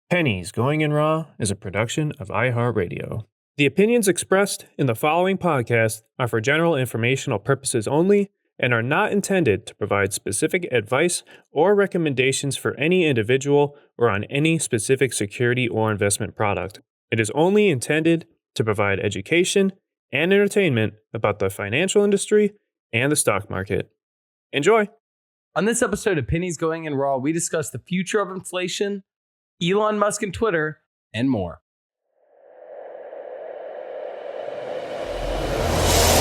Pennies Going in Raw is a production of iHeartRadio. The opinions expressed in the following podcast are for general informational purposes only and are not intended to provide specific advice or recommendations for any individual or on any specific security or investment product. It is only intended to provide education and entertainment about the financial industry and the stock market. Enjoy! On this episode of Pennies Going in Raw, we discuss the future of inflation, Elon Musk and Twitter, and more.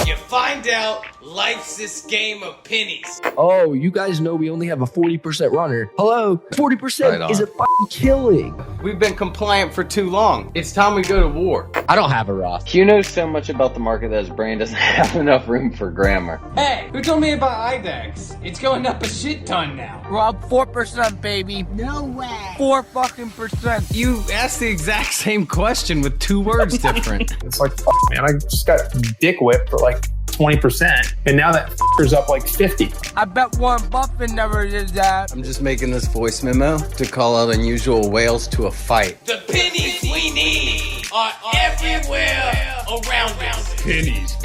You find out life's this game of pennies. Oh, you guys know we only have a 40% runner. Hello, 40% is a fucking killing. We've been compliant for too long. It's time we go to war. I don't have a Roth. Hugh knows so much about the market that his brain doesn't have enough room for grammar. Hey, who told me about IDEX? It's going up a shit ton now. We're up 4%, baby. No way. 4 fucking percent. You asked the exact same question with 2 words different. It's like, man, I just got dick whipped for like 20%, and now that f***er's up like 50. I bet Warren Buffett never did that. I'm just making this voice memo to call out unusual whales to a fight. The pennies we need are everywhere around us. Pennies.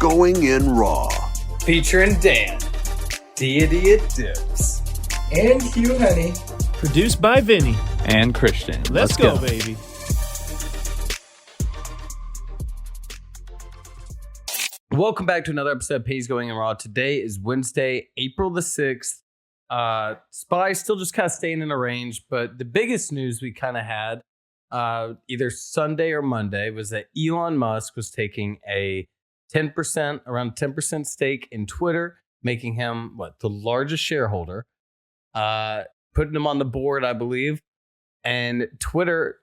Going in Raw. Featuring Dan, Deity Dips, And Hugh Honey. Produced by Vinny. And Christian. Let's go, baby. Welcome back to another episode of Pennies Going in Raw. Today is Wednesday, April the 6th. SPY still just kind of staying in a range, but the biggest news we kind of had either Sunday or Monday was that Elon Musk was taking a 10%, around 10% stake in Twitter, making him, the largest shareholder, putting him on the board, I believe. And Twitter,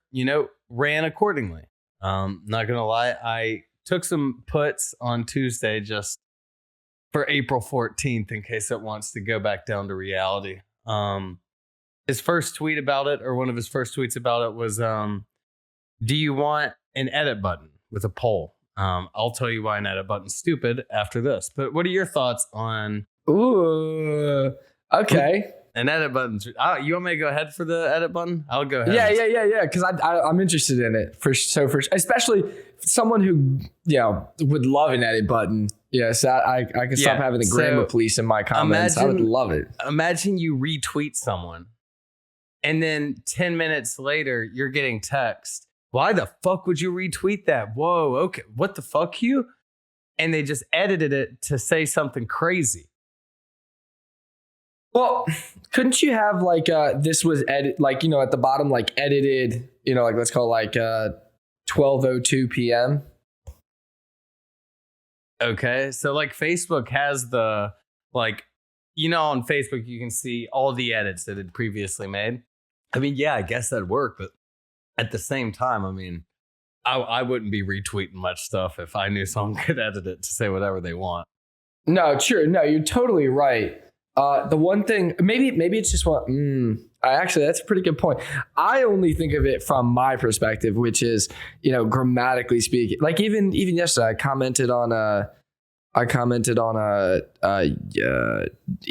ran accordingly. Not going to lie, I took some puts on Tuesday just for April 14th in case it wants to go back down to reality. His first tweet about it, or one of his first tweets about it was, do you want an edit button with a poll? I'll tell you why an edit button's stupid after this. But what are your thoughts on... Ooh, okay. An edit button. You want me to go ahead for the edit button? I'll go ahead. Yeah. Because I'm interested in it especially someone who would love an edit button. Yeah, so I can stop having the grammar police in my comments. I would love it. Imagine you retweet someone, and then 10 minutes later you're getting text. Why the fuck would you retweet that? Whoa, okay, what the fuck, you? And they just edited it to say something crazy. Well, couldn't you have this was edit at the bottom edited, let's call it 12:02 p.m. Okay, so Facebook has the on Facebook you can see all the edits that it previously made. I mean, yeah, I guess that'd work, but at the same time, I mean, I wouldn't be retweeting much stuff if I knew someone could edit it to say whatever they want. No, sure. No, you're totally right. The one thing, maybe it's just actually, that's a pretty good point. I only think of it from my perspective, which is, grammatically speaking, even yesterday, I commented on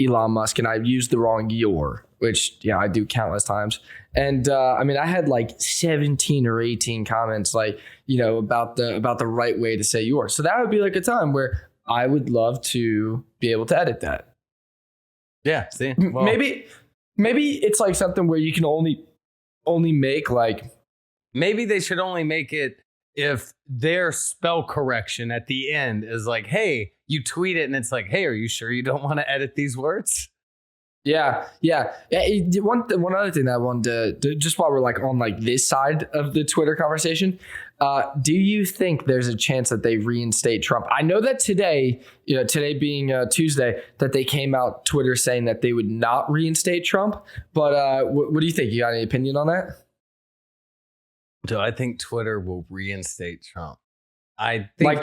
Elon Musk, and I used the wrong your, which I do countless times. And I had 17 or 18 comments, about the right way to say yours. So that would be a time where I would love to be able to edit that. Yeah, see, well, maybe it's something where you can only make maybe they should only make it if their spell correction at the end is hey, you tweet it and it's hey, are you sure you don't want to edit these words? Yeah. One other thing that I wanted to just while we're on this side of the Twitter conversation, do you think there's a chance that they reinstate Trump? I know that today being Tuesday, that they came out Twitter saying that they would not reinstate Trump. But what do you think? You got any opinion on that? Do I think Twitter will reinstate Trump? I think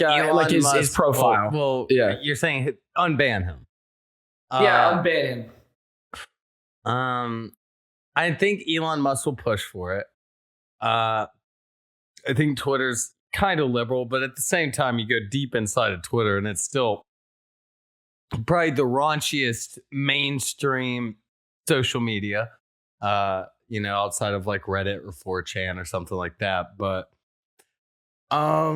his profile. Well, yeah, you're saying unban him. Unban him. I think Elon Musk will push for it. I think Twitter's kind of liberal, but at the same time, you go deep inside of Twitter, and it's still probably the raunchiest mainstream social media. outside of like Reddit or 4chan or something like that. But I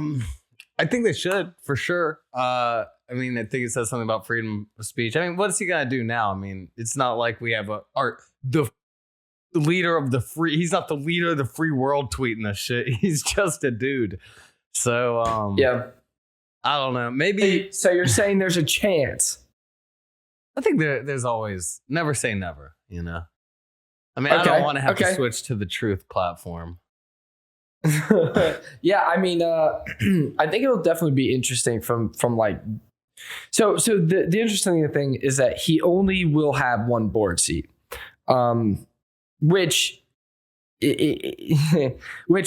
think they should, for sure. I think it says something about freedom of speech. I mean, what is he gonna do now? I mean, it's not like we have the leader of the free. He's not the leader of the free world tweeting this shit. He's just a dude. So yeah, I don't know. Maybe. Hey, so you're saying there's a chance? I think there's always never say never. I mean, I don't want to have to switch to the truth platform. Yeah, I mean, I think it'll definitely be interesting from like. So the interesting thing is that he only will have one board seat, which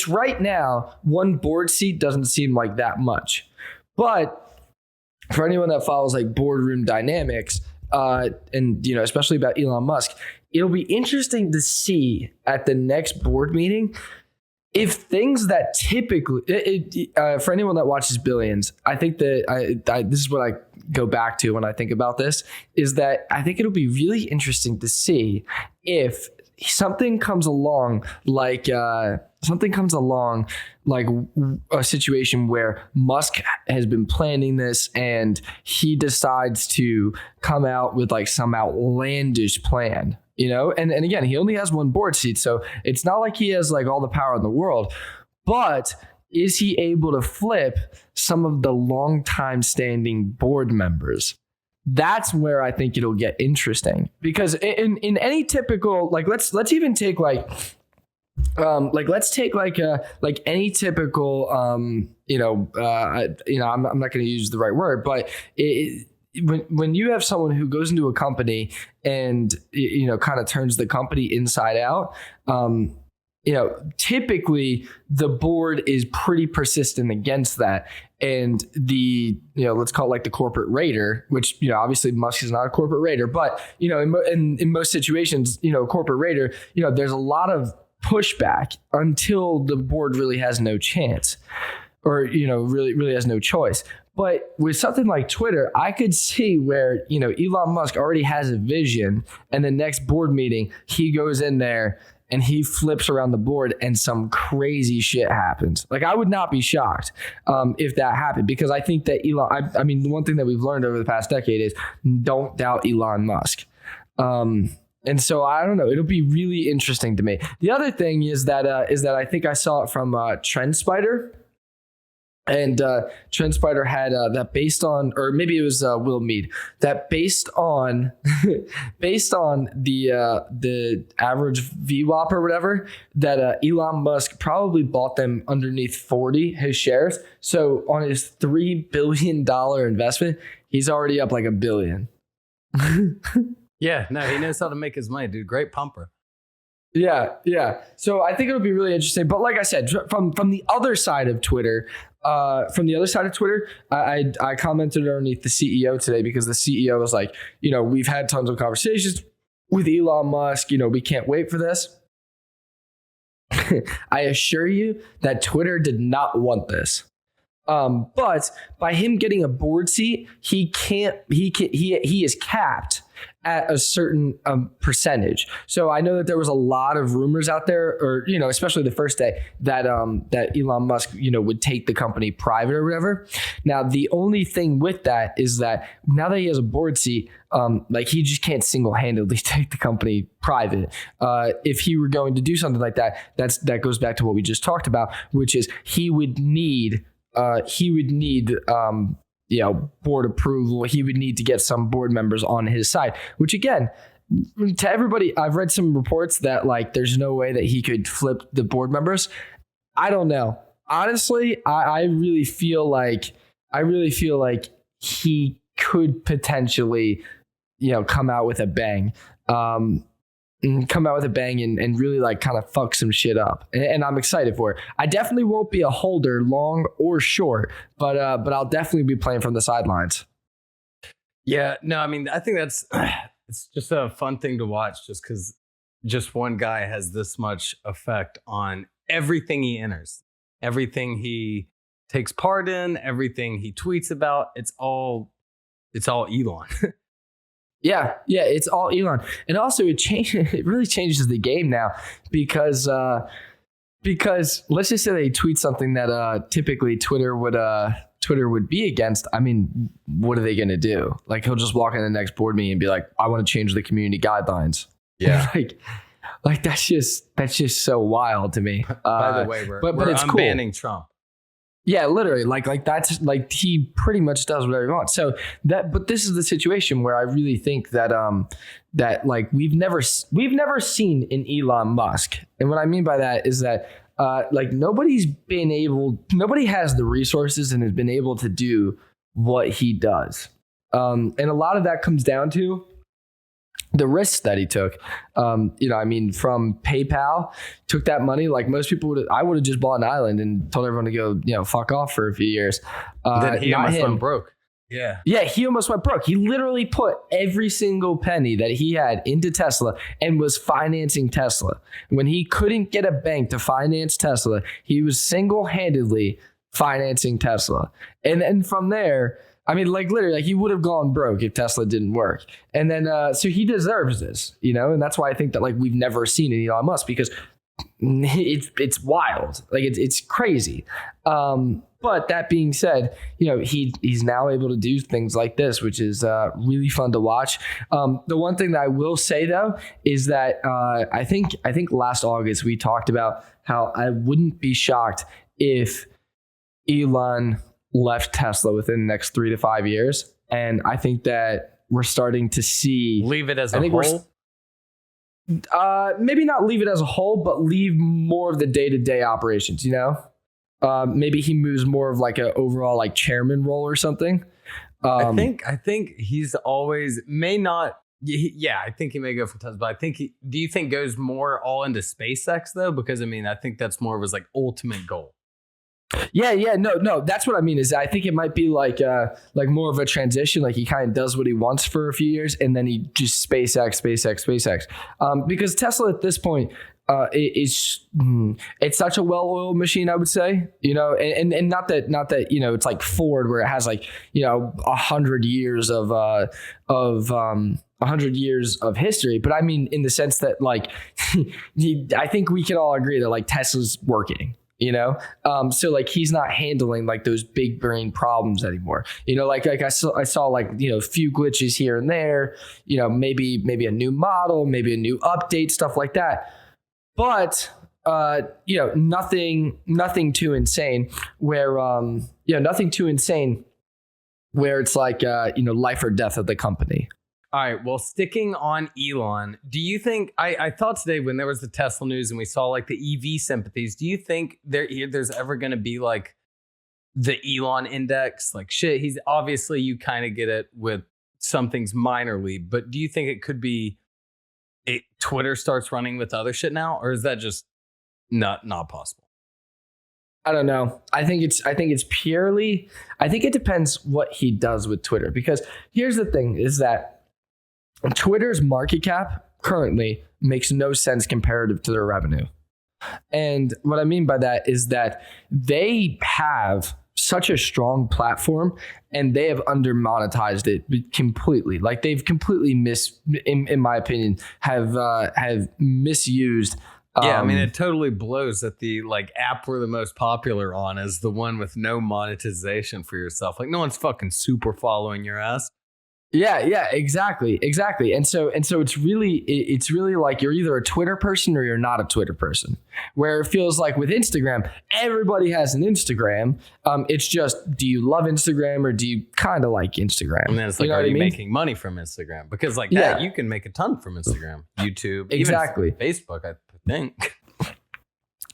right now one board seat doesn't seem like that much, but for anyone that follows like boardroom dynamics, and especially about Elon Musk, it'll be interesting to see at the next board meeting if things that typically, for anyone that watches Billions, I think that this is what I go back to when I think about this, is that I think it'll be really interesting to see if something comes along like a situation where Musk has been planning this and he decides to come out with like some outlandish plan. And again, he only has one board seat, so it's not like he has like all the power in the world. But is he able to flip some of the longtime standing board members? That's where I think it'll get interesting, because in any typical, like let's even take like any typical I'm not going to use the right word, but when you have someone who goes into a company and kind of turns the company inside out, typically the board is pretty persistent against that. And the, let's call it like the corporate raider, which, obviously Musk is not a corporate raider, but, in most situations, corporate raider, there's a lot of pushback until the board really has no chance, or, really has no choice. But with something like Twitter, I could see where, Elon Musk already has a vision, and the next board meeting, he goes in there and he flips around the board and some crazy shit happens. Like, I would not be shocked if that happened, because I think that Elon, I mean, the one thing that we've learned over the past decade is don't doubt Elon Musk. And so I don't know. It'll be really interesting to me. The other thing is that I think I saw it from TrendSpider. And TrendSpider had that based on, or maybe it was Will Mead, that based on the average VWAP or whatever, that Elon Musk probably bought them underneath 40 his shares. So on his $3 billion investment, he's already up like $1 billion. Yeah, no, he knows how to make his money, dude. Great pumper. Yeah. So I think it'll be really interesting. But like I said, from the other side of Twitter, I commented underneath the CEO today, because the CEO was like, we've had tons of conversations with Elon Musk. We can't wait for this. I assure you that Twitter did not want this. But by him getting a board seat, he is capped at a certain percentage. So I know that there was a lot of rumors out there, or, especially the first day, that Elon Musk, would take the company private or whatever. Now, the only thing with that is that now that he has a board seat, he just can't single-handedly take the company private. If he were going to do something like that, that goes back to what we just talked about, which is he would need board approval. He would need to get some board members on his side, which again, to everybody, I've read some reports that like there's no way that he could flip the board members. I don't know. Honestly, I really feel like he could potentially, come out with a bang. And really like kind of fuck some shit up. And I'm excited for it. I definitely won't be a holder, long or short, but I'll definitely be playing from the sidelines. Yeah, no, I mean, I think it's just a fun thing to watch, just because just one guy has this much effect on everything he enters, everything he takes part in, everything he tweets about. It's all Elon. Yeah, it's all Elon, and also it really changes the game now because let's just say they tweet something that typically Twitter would be against. I mean, what are they going to do? Like, he'll just walk in the next board meeting and be like, I want to change the community guidelines. Yeah. like that's just so wild to me. By the way, we're it's cool. unbanning Trump. Yeah, literally. Like that's like he pretty much does whatever he wants. So but this is the situation where I really think that that like we've never seen an Elon Musk. And what I mean by that is that like nobody has the resources and has been able to do what he does. And a lot of that comes down to the risks that he took. From PayPal, took that money. Like most people I would have just bought an island and told everyone to go, fuck off for a few years. Then he almost went broke. Yeah. Yeah, he almost went broke. He literally put every single penny that he had into Tesla and was financing Tesla. When he couldn't get a bank to finance Tesla, he was single-handedly financing Tesla. And from there, I mean, like literally, like he would have gone broke if Tesla didn't work. And then, so he deserves this, and that's why I think that like we've never seen an Elon Musk, because it's wild, like it's crazy. But that being said, he's now able to do things like this, which is really fun to watch. The one thing that I will say though is that I think last August we talked about how I wouldn't be shocked if Elon left Tesla within the next 3 to 5 years. And I think that we're starting to see leave it as a whole. Maybe not leave it as a whole, but leave more of the day-to-day operations, maybe he moves more of like a overall like chairman role or something. I think he's always may not. Yeah, I think he may go for Tesla, but do you think goes more all into SpaceX though? Because I mean, I think that's more of his like ultimate goal. Yeah, no. That's what I mean is I think it might be like more of a transition. Like he kind of does what he wants for a few years, and then he just SpaceX. Because Tesla at this point, it's such a well-oiled machine, I would say. And not that it's like Ford where it has like 100 years of 100 years of history, but I mean in the sense that like I think we can all agree that like Tesla's working. So like he's not handling like those big brain problems anymore. Like I saw like a few glitches here and there. Maybe a new model, maybe a new update, stuff like that. But nothing too insane. Where nothing too insane. Where it's like life or death of the company. All right. Well, sticking on Elon, do you think I thought today when there was the Tesla news and we saw like the EV sympathies, do you think there's ever going to be like the Elon index? Like shit, he's obviously you kind of get it with some things minorly, but do you think it could be Twitter starts running with other shit now, or is that just not possible? I don't know. I think it depends what he does with Twitter, because here's the thing is that Twitter's market cap currently makes no sense comparative to their revenue. And what I mean by that is that they have such a strong platform and they have under-monetized it completely. Like they've completely in my opinion, have misused. Yeah, I mean, it totally blows that the like app we're the most popular on is the one with no monetization for yourself. Like no one's fucking super following your ass. Yeah, exactly. And so it's really like you're either a Twitter person or you're not a Twitter person. Where it feels like with Instagram, everybody has an Instagram. It's just, do you love Instagram or do you kind of like Instagram? And then it's like, are you making money from Instagram? Because like that, you can make a ton from Instagram, YouTube, exactly, even Facebook, I think.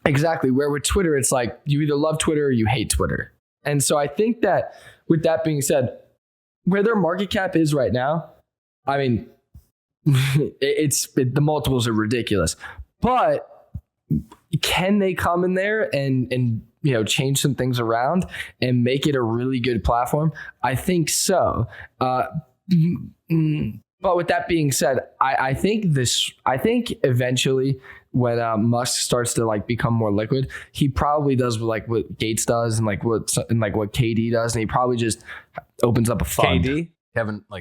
Exactly. Where with Twitter, it's like you either love Twitter or you hate Twitter. And so I think that with that being said, where their market cap is right now, I mean, the multiples are ridiculous. But can they come in there and change some things around and make it a really good platform? I think so. But with that being said, I think eventually when Musk starts to like become more liquid, he probably does like what Gates does and like what KD does, and he probably just opens up a fund. KD,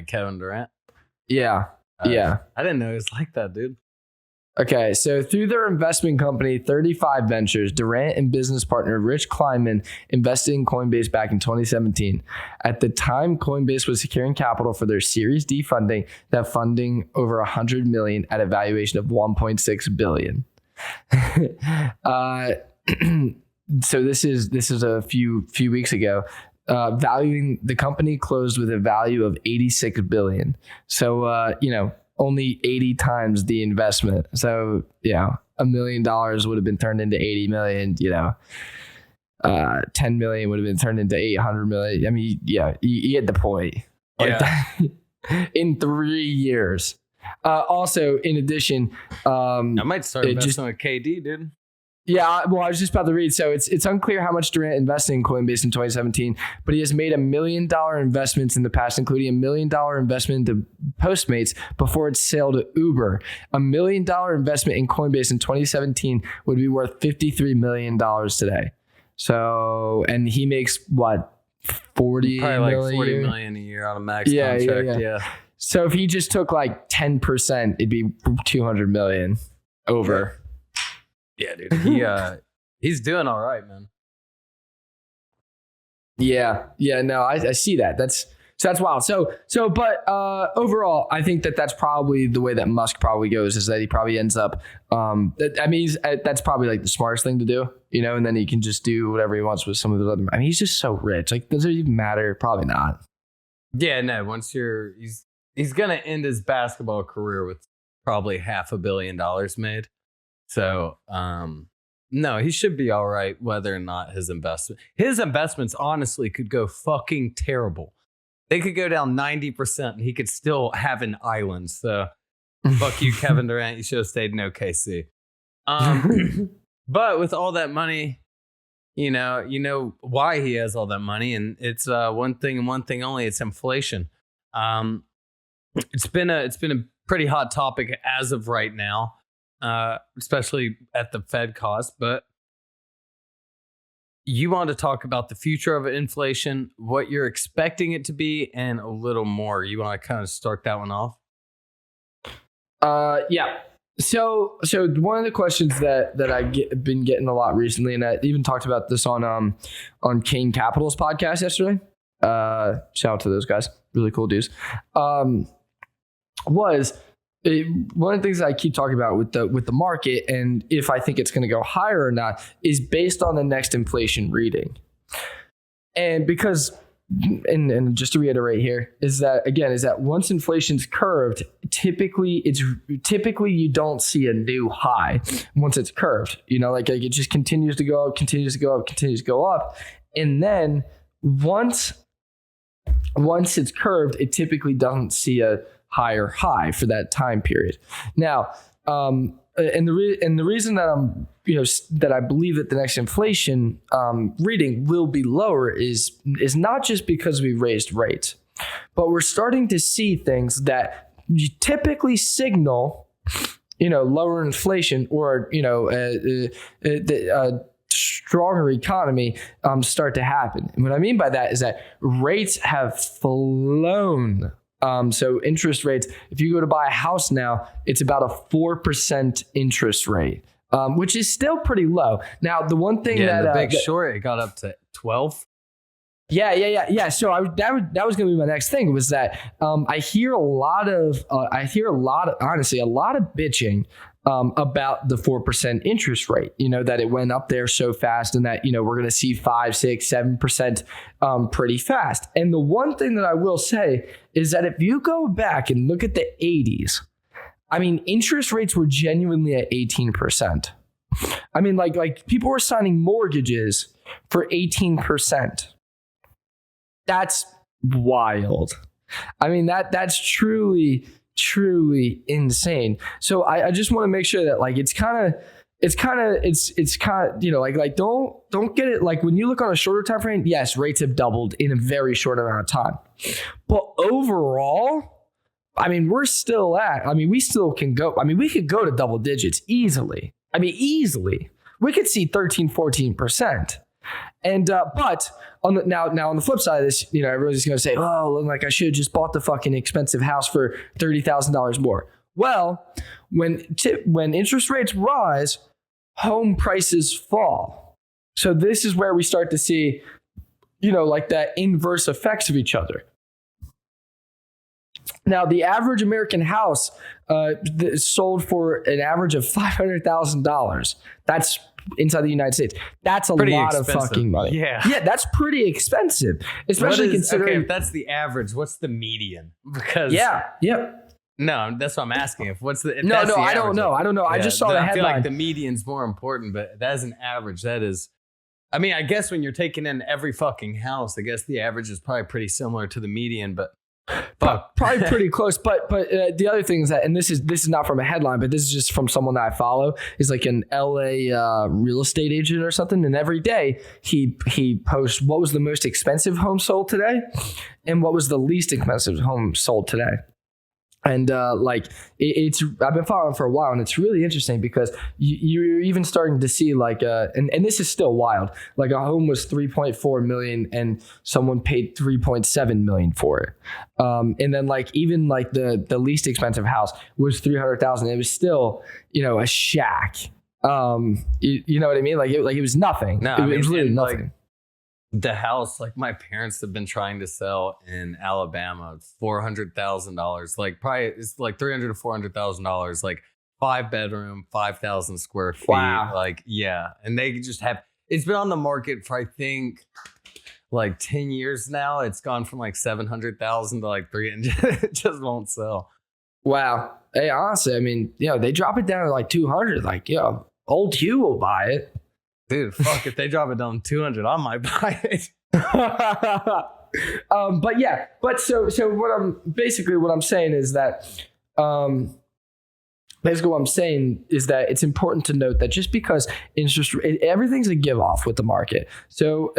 Kevin Durant. Yeah. Yeah. I didn't know it was like that, dude. Okay, so through their investment company, 35 Ventures, Durant and business partner Rich Kleinman invested in Coinbase back in 2017. At the time, Coinbase was securing capital for their Series D funding, that funding over $100 million at a valuation of $1.6 billion. So this is a few weeks ago. Valuing the company closed with a value of $86 billion. So only 80 times the investment. So $1 million would have been turned into 80 million. 10 million would have been turned into 800 million. I mean, you get the point. In 3 years. Also, in addition, I might start investing with KD, dude. Yeah, well, I was just about to read. So it's unclear how much Durant invested in Coinbase in 2017, but he has made $1 million investments in the past, including $1 million investment into Postmates before its sale to Uber. $1 million investment in Coinbase in 2017 would be worth $53 million today. So, and he makes what, 40 probably million? Like 40 million a year on a max contract. Yeah. So if he just took like 10%, it'd be 200 million over. Yeah, dude. He's doing all right, man. Yeah. No, I see that. That's wild. But overall, I think that's probably the way that Musk probably goes, is that he probably ends up. That's probably like the smartest thing to do, and then he can just do whatever he wants with some of his other. I mean, he's just so rich. Like, does it even matter? Probably not. Yeah, no. He's gonna end his basketball career with probably $500 million made. So, no, he should be all right, whether or not his investments honestly could go fucking terrible. They could go down 90% and he could still have an island. So, fuck you, Kevin Durant. You should have stayed in OKC. But with all that money, you know why he has all that money. And it's one thing and one thing only. It's inflation. It's been a pretty hot topic as of right now. Especially at the Fed cost, but you want to talk about the future of inflation, what you're expecting it to be, and a little more. You want to kind of start that one off? Yeah. So one of the questions that I've been getting a lot recently, and I even talked about this on Kane Capital's podcast yesterday. Shout out to those guys, really cool dudes. One of the things that I keep talking about with the market, and if I think it's going to go higher or not, is based on the next inflation reading. And because, and just to reiterate here, is that once inflation's curved, typically you don't see a new high once it's curved. Like it just continues to go up, and then once it's curved, it typically doesn't see a higher high for that time period. Now, and the reason that I'm that I believe that the next inflation reading will be lower is not just because we raised rates, but we're starting to see things that you typically signal lower inflation or a stronger economy start to happen. And what I mean by that is that rates have flown. So interest rates, if you go to buy a house now, it's about a 4% interest rate, which is still pretty low. Now, the one thing the Big Short, it got up to 12. Yeah. So that was going to be my next thing, was that I hear a lot of bitching about the 4% interest rate, that it went up there so fast, and that, we're going to see 5, 6, 7% pretty fast. And the one thing that I will say is that if you go back and look at the 80s, I mean, interest rates were genuinely at 18%. I mean, like people were signing mortgages for 18%. That's wild. I mean, that's truly insane. So I just want to make sure that it's kind of don't get it. Like, when you look on a shorter time frame, yes, rates have doubled in a very short amount of time, but overall, I mean, we still can go. I mean, we could go to double digits easily. I mean, easily. We could see 13, 14%. And but on the now on the flip side of this, everyone's just gonna say, oh, like I should have just bought the fucking expensive house for $30,000 more. Well, when interest rates rise, home prices fall. So this is where we start to see, like that inverse effects of each other. Now, the average American house sold for an average of $500,000. That's inside the United States. That's a Pretty lot expensive. of fucking money. Yeah, that's pretty expensive, especially considering. Okay, if that's the average, what's the median? Because no, that's what I'm asking. If I don't know. I just saw the headline. I feel like the median's more important, but that is an average. That is. I mean, I guess when you're taking in every fucking house, I guess the average is probably pretty similar to the median, but probably pretty close. But the other thing is that, and this is not from a headline, but this is just from someone that I follow, is like an LA real estate agent or something, and every day he posts what was the most expensive home sold today, and what was the least expensive home sold today. And it's I've been following for a while, and it's really interesting because you're even starting to see like and this is still wild. Like a home was 3.4 million, and someone paid 3.7 million for it. And then like even like the least expensive house was 300,000. It was still a shack. You know what I mean? Like it was nothing. No, it was really nothing. Like, the house, like my parents have been trying to sell in Alabama, $400,000. Like probably it's like $300,000 to $400,000. Like 5-bedroom, 5,000 square feet. Wow. Like and they just have. It's been on the market for I think like 10 years now. It's gone from like 700,000 to like 300. It just won't sell. Wow. Hey, honestly, I mean, they drop it down to like 200. Like, old Hugh will buy it. Dude, fuck, if they drop it down to 200, I might buy it. But so what I'm saying is that it's important to note that just because everything's a give off with the market. So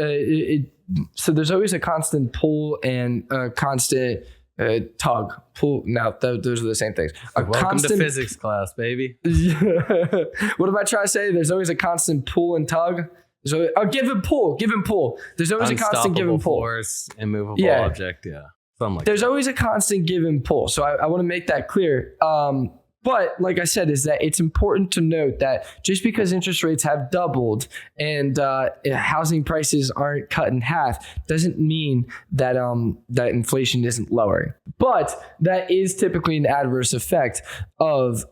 so there's always a constant pull and a constant tug, pull. Now those are the same things. Welcome to physics class, baby. What am I trying to say? There's always a constant pull and tug. So give and pull. There's always a constant give and pull. Force, immovable object. Yeah, something like there's always a constant give and pull. So I want to make that clear. But like I said, is that it's important to note that just because interest rates have doubled and housing prices aren't cut in half doesn't mean that that inflation isn't lowering. But that is typically an adverse effect of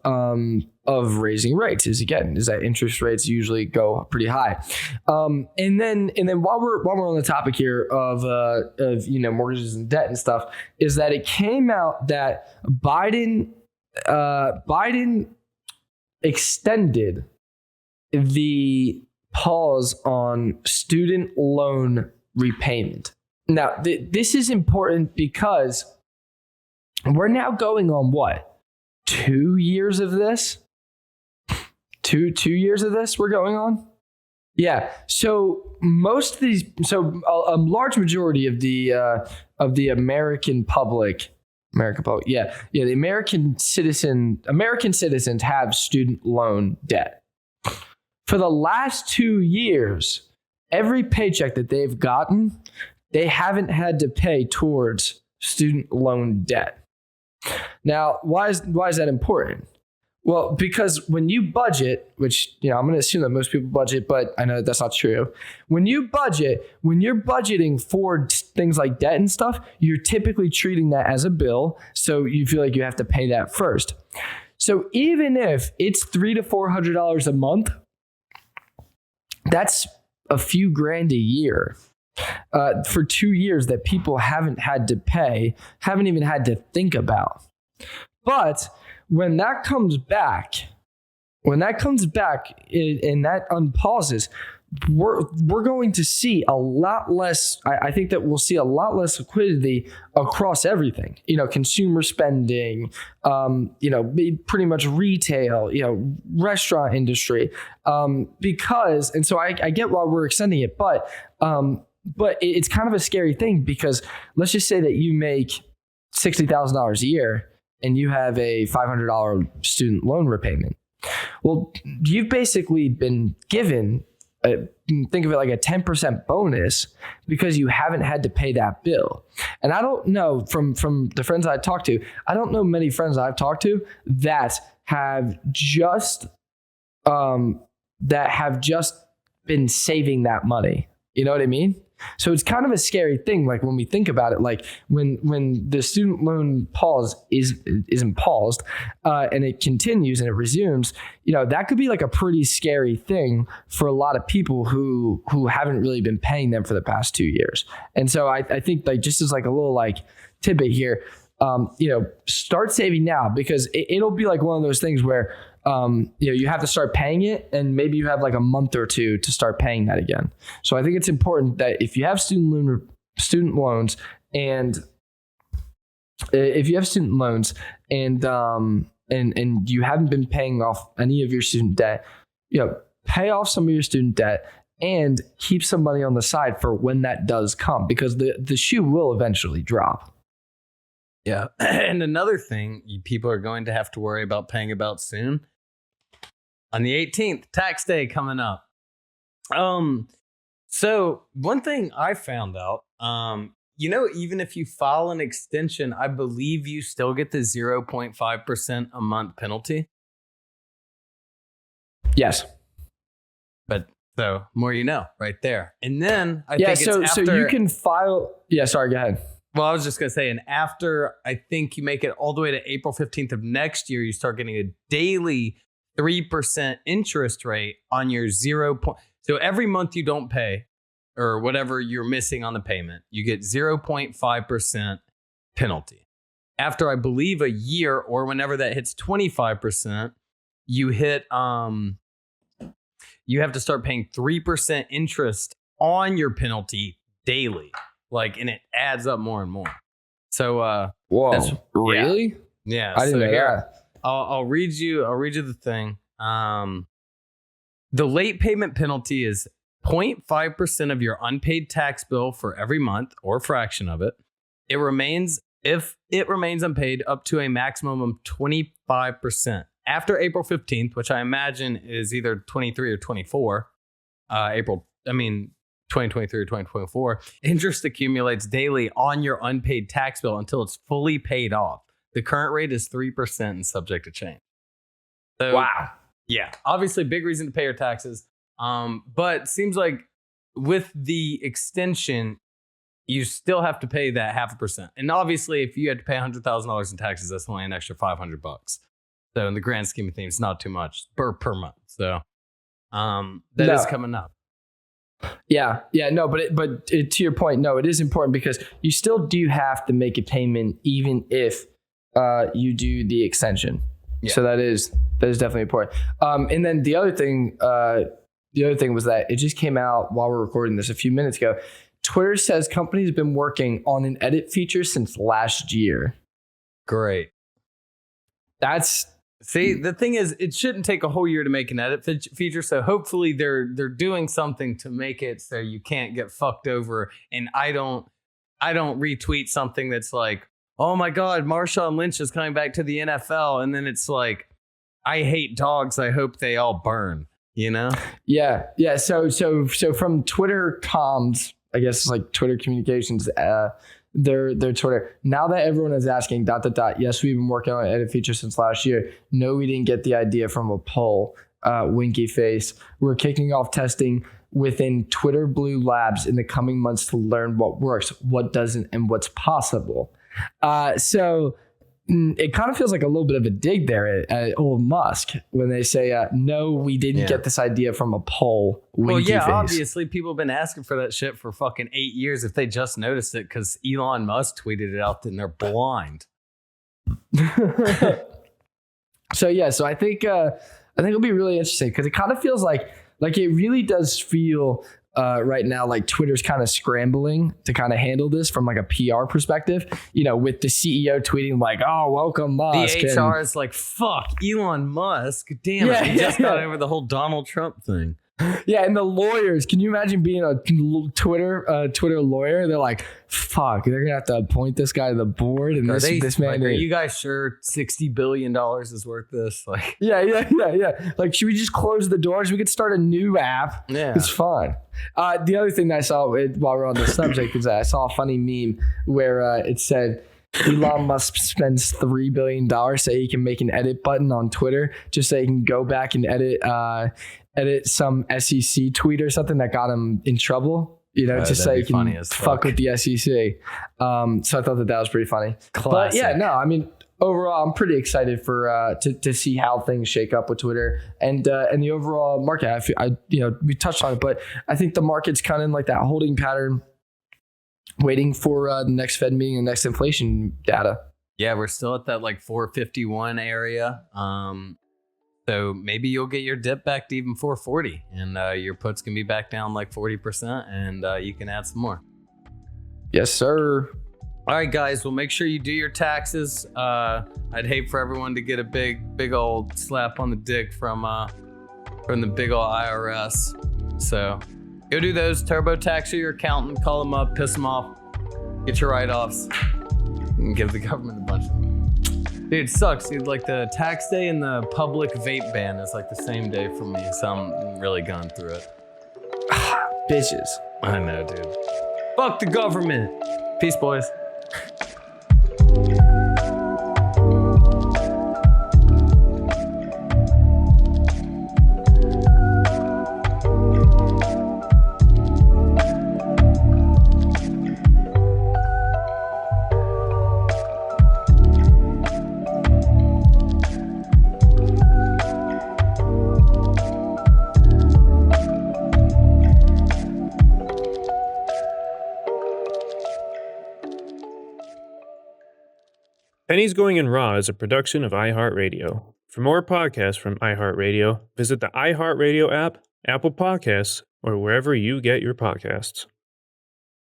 raising rates. Is that interest rates usually go pretty high. And then while we're on the topic here of mortgages and debt and stuff, is that it came out that Biden extended the pause on student loan repayment. Now, this is important because we're now going on what? 2 years of this? Two years of this we're going on? Yeah. So most of these, a large majority of the American public. The American citizens have student loan debt. For the last 2 years, every paycheck that they've gotten, they haven't had to pay towards student loan debt. Now, why is that important? Well, because when you budget, which, I'm going to assume that most people budget, but I know that's not true. When you're budgeting for things like debt and stuff, you're typically treating that as a bill. So you feel like you have to pay that first. So even if it's $300 to $400 a month, that's a few grand a year. For 2 years that people haven't had to pay, haven't even had to think about. But when that comes back and that unpauses, we're going to see a lot less. I think that we'll see a lot less liquidity across everything. Consumer spending, pretty much retail, restaurant industry. Because, and so I get why we're extending it, but it's kind of a scary thing because let's just say that you make $60,000 a year and you have a $500 student loan repayment. Well, you've basically been given think of it like a 10% bonus because you haven't had to pay that bill. And I don't know from the friends I talked to, I don't know many friends I've talked to that have just been saving that money. You know what I mean? So it's kind of a scary thing. Like when we think about it, like when the student loan pause isn't paused and it continues and it resumes, that could be like a pretty scary thing for a lot of people who haven't really been paying them for the past 2 years. And so I think like just as like a little like tidbit here, start saving now because it'll be like one of those things where you have to start paying it and maybe you have like a month or two to start paying that again. So I think it's important that if you have student loans and you haven't been paying off any of your student debt, pay off some of your student debt and keep some money on the side for when that does come, because the shoe will eventually drop. Yeah. And another thing people are going to have to worry about paying about soon, on the 18th, tax day coming up. So one thing I found out, even if you file an extension, I believe you still get the 0.5% a month penalty. Yes. But so more right there. And then I think so you can file. Yeah, sorry, go ahead. Well, I was just going to say, and after I think you make it all the way to April 15th of next year, you start getting a daily 3% interest rate on your 0. So every month you don't pay or whatever you're missing on the payment, you get 0.5% penalty. After I believe a year or whenever that hits 25%, you hit you have to start paying 3% interest on your penalty daily. And it adds up more and more. So whoa, really? Yeah. I didn't know that. I'll read you the thing. The late payment penalty is 0.5% of your unpaid tax bill for every month or fraction of it. If it remains unpaid up to a maximum of 25%. After April 15th, which I imagine is either 23 or 24, 2023 or 2024, interest accumulates daily on your unpaid tax bill until it's fully paid off. The current rate is 3% and subject to change. So, wow. Yeah, obviously big reason to pay your taxes. But it seems like with the extension, you still have to pay that 0.5%. And obviously, if you had to pay $100,000 in taxes, that's only an extra $500. So in the grand scheme of things, it's not too much per month. So that is coming up. Yeah, no, but to your point, no, it is important because you still do have to make a payment even if you do the extension. Yeah. So that is definitely important. And then the other thing was that it just came out while we're recording this a few minutes ago. Twitter says companies have been working on an edit feature since last year. Great. See, the thing is, it shouldn't take a whole year to make an edit feature. So hopefully they're doing something to make it so you can't get fucked over. And I don't retweet something that's like, oh my God, Marshawn Lynch is coming back to the NFL. And then it's like, I hate dogs. I hope they all burn, Yeah. So from Twitter comms, I guess it's like Twitter communications, their Twitter. Now that everyone is asking ... Yes, we've been working on an edit feature since last year. No, we didn't get the idea from a poll. Winky face. We're kicking off testing within Twitter Blue Labs in the coming months to learn what works, what doesn't, and what's possible. So it kind of feels like a little bit of a dig there at old Musk when they say, no, we didn't get this idea from a poll. Well, yeah, face. Obviously people have been asking for that shit for fucking 8 years if they just noticed it because Elon Musk tweeted it out and they're blind. So I think it'll be really interesting because it kind of feels like it really does feel right now like Twitter's kind of scrambling to kind of handle this from like a PR perspective, with the CEO tweeting like, oh, welcome Musk. The HR is like, fuck Elon Musk. Damn it. He just got over the whole Donald Trump thing. Yeah, and the lawyers. Can you imagine being a Twitter lawyer? They're like, "Fuck, they're gonna have to appoint this guy to the board." And this man, are you guys sure $60 billion is worth this? Like, yeah. Like, should we just close the doors? We could start a new app. Yeah, it's fine. The other thing that I saw while we're on this subject is that I saw a funny meme where it said Elon Musk spends $3 billion so he can make an edit button on Twitter just so he can go back and edit some SEC tweet or something that got him in trouble, just so you can fuck with the SEC. So I thought that was pretty funny. Classic. But yeah, no, I mean, overall, I'm pretty excited for to see how things shake up with Twitter and the overall market. We touched on it, but I think the market's kind of in like that holding pattern, waiting for the next Fed meeting and next inflation data. Yeah, we're still at that like 451 area. So maybe you'll get your dip back to even 440 and your puts can be back down like 40% and you can add some more. Yes, sir. All right, guys. Well, make sure you do your taxes. I'd hate for everyone to get a big old slap on the dick from the big old IRS. So go do those. TurboTax your accountant. Call them up. Piss them off. Get your write-offs. And give the government a bunch of them. Dude, it sucks, dude. Like the tax day and the public vape ban is like the same day for me, so I'm really going through it. Bitches. I know, dude. Fuck the government. Peace, boys. Pennies Going in Raw is a production of iHeartRadio. For more podcasts from iHeartRadio, visit the iHeartRadio app, Apple Podcasts, or wherever you get your podcasts.